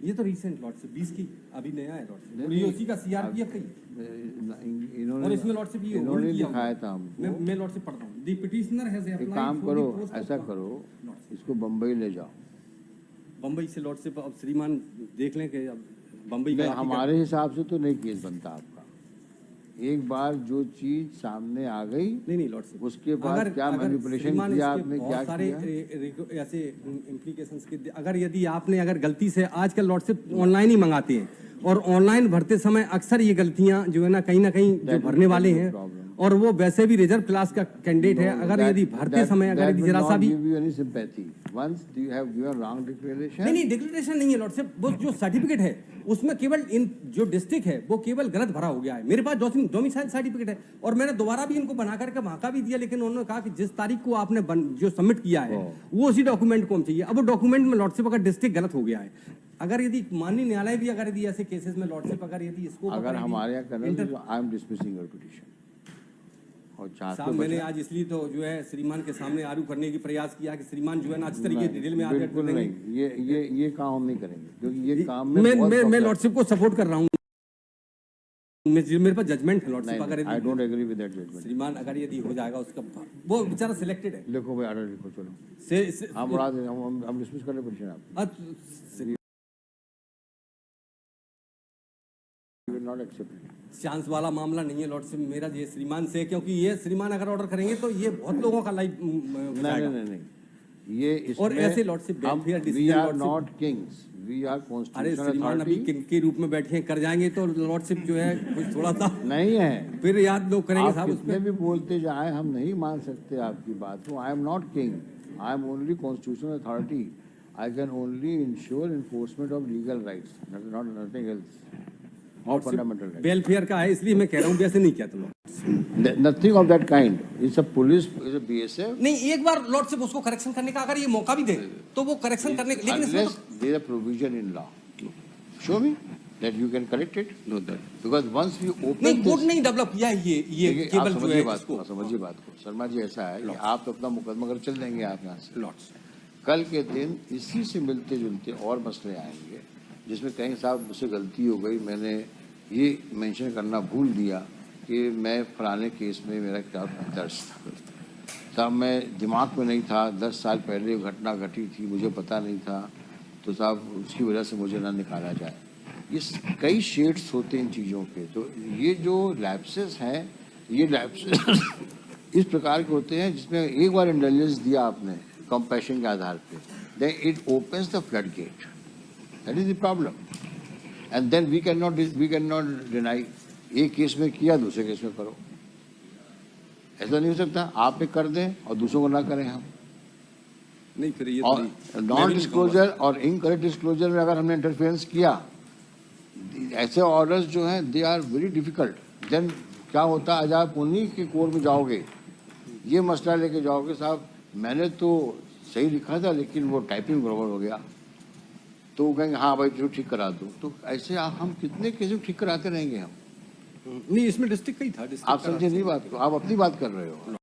ये तो recent lordship 20 की अभी नया है लॉर्डशिप, ये उसी का सीआरपीएफ का ही, और इसमें लॉर्डशिप ये इन्होंने दिखाया था हमको। मैं लॉर्डशिप पढ़ता हूँ। द पिटिशनर हैज एक अप्लाइड काम फॉर करो, द पोस्ट ऐसा करो, इसको बम्बई ले जाओ। बम्बई से लॉर्डशिप अब श्रीमान देख लें कि अब बम्बई का हमारे हिसाब से तो नहीं केस बनता आपका। एक बार जो चीज सामने आ गई, नहीं लॉर्डशिप, उसके बाद क्या मैनिपुलेशन किया आपने, क्या सारे ऐसे इम्प्लीकेशंस के, अगर यदि आपने अगर गलती से, आजकल लॉर्डशिप ऑनलाइन ही मंगाते हैं और ऑनलाइन भरते समय अक्सर ये गलतियां जो है ना कहीं जो भरने वाले हैं, और वो वैसे भी रिजर्व क्लास का कैंडिडेट है, अगर यदि भरते समय अगर यदि जरा सा भी नहीं डिक्लेरेशन नहीं है लॉर्डशिप, वो जो सर्टिफिकेट है उसमें केवल इन जो डिस्ट्रिक्ट है वो केवल गलत भरा हो गया है। मेरे पास डोमिसाइल सर्टिफिकेट है और मैंने दोबारा भी इनको बना करके वहां का भी दिया, लेकिन उन्होंने कहा कि जिस तारीख को आपने जो सबमिट किया है वो उसी डॉक्यूमेंट को हम चाहिए। अब वो डॉक्यूमेंट में लॉर्डशिप अगर डिस्ट्रिक्ट गलत हो गया है, अगर यदि माननीय न्यायालय भी अगर यदि ऐसे केसेस में लॉर्डशिप अगर यदि इसको अगर हमारे यहाँ करना तो I am dismissing your petition. और साहब मैंने आज इसलिए तो जो है श्रीमान के सामने आरू करने की प्रयास किया कि श्रीमान जो है ना अच्छी तरीके डिटेल में आगे बिल्कुल नहीं, ये काम हम नहीं करेंगे, क्योंकि ये काम में मैं लॉर्डशिप को सपोर्ट कर रहा हूँ। मेरे पास जजमेंट है लॉर्डशिप, अगर I don't agree with that judgment. श्रीमान अगर यदि हो जाएगा उसका, वो बेचारा सिलेक्टेड है। लिखो भाई, ऑर्डर लिखो, चलो हम उड़ा दें, हम डिसमिस कर ले पिटीशन आप। Not accepted. चांस वाला मामला नहीं है लॉर्डशिप मेरा ये श्रीमान से, क्योंकि ये श्रीमान अगर ऑर्डर करेंगे तो ये बहुत लोगों का लाइफ नहीं, ये इसमें और ऐसे lordship we are not kings, we are constitutional authority. श्रीमान अभी किंग के रूप में बैठे कर जाएंगे तो लॉर्डशिप जो है कुछ थोड़ा सा नहीं है, फिर याद लोग करेंगे साहब। उसमें भी बोलते जाए, हम नहीं मान सकते आपकी बात को। I am not king, I am only constitutional authority. I can only ensure enforcement of legal rights, not nothing else. और फंडामेंटल वेलफेयर का है, इसलिए मैं कह रहा हूँ वैसे नहीं किया तुम। Nothing of that kind. It's a police, it's a BSF. नहीं, एक बार लॉर्डशिप उसको करेक्शन करने का अगर ये मौका भी दे तो वो करेक्शन करने, लेकिन इसमें there is a provision in law, show me that you can correct it. No that, because once you open नहीं, कोर्ट नहीं डेवलप किया ये केवल जो है इसको समझिए बात को। शर्मा जी, ऐसा है कि आप तो अपना मुकदमा कर चल देंगे आप यहाँ से। लॉर्ड्स कल के दिन इसी से मिलते जुलते और मसले आएंगे जिसमें कहीं साहब मुझसे गलती हो गई, मैंने ये मेंशन करना भूल दिया कि मैं फलाने केस में मेरा क्या दर्ज था साहब, मैं दिमाग में नहीं था, 10 साल पहले घटना घटी थी, मुझे पता नहीं था, तो साहब उसकी वजह से मुझे ना निकाला जाए। ये कई शेड्स होते हैं इन चीज़ों के। तो ये जो लैप्सेस हैं, ये लैप्सेस इस प्रकार के होते हैं जिसमें एक बार इंटेलिजेंस दिया आपने कंपैशन के आधार पे, then it opens the flood gate. That is the problem. And then we cannot नॉट डिनाई। एक केस में किया, दूसरे केस में करो, ऐसा नहीं हो सकता। आप एक कर दें और दूसरों को ना करें हम। नहीं, फिर ये और नॉन डिस्क्लोजर और इनकरेक्ट डिस्क्लोजर में अगर हमने इंटरफेरेंस किया, ऐसे ऑर्डर्स जो हैं they are very difficult. Then क्या होता है, आज आप उन्हीं के कोर्ट में जाओगे, ये मसला लेके जाओगे, साहब मैंने तो सही लिखा था लेकिन वो टाइपिंग गड़बड़ हो गया, तो वो कहेंगे हाँ भाई जो ठीक करा दो। तो ऐसे हम कितने केस ठीक कराते रहेंगे हम। नहीं, इसमें डिस्ट्रिक्ट का ही था। आप समझे नहीं बात को, आप अपनी बात कर रहे हो।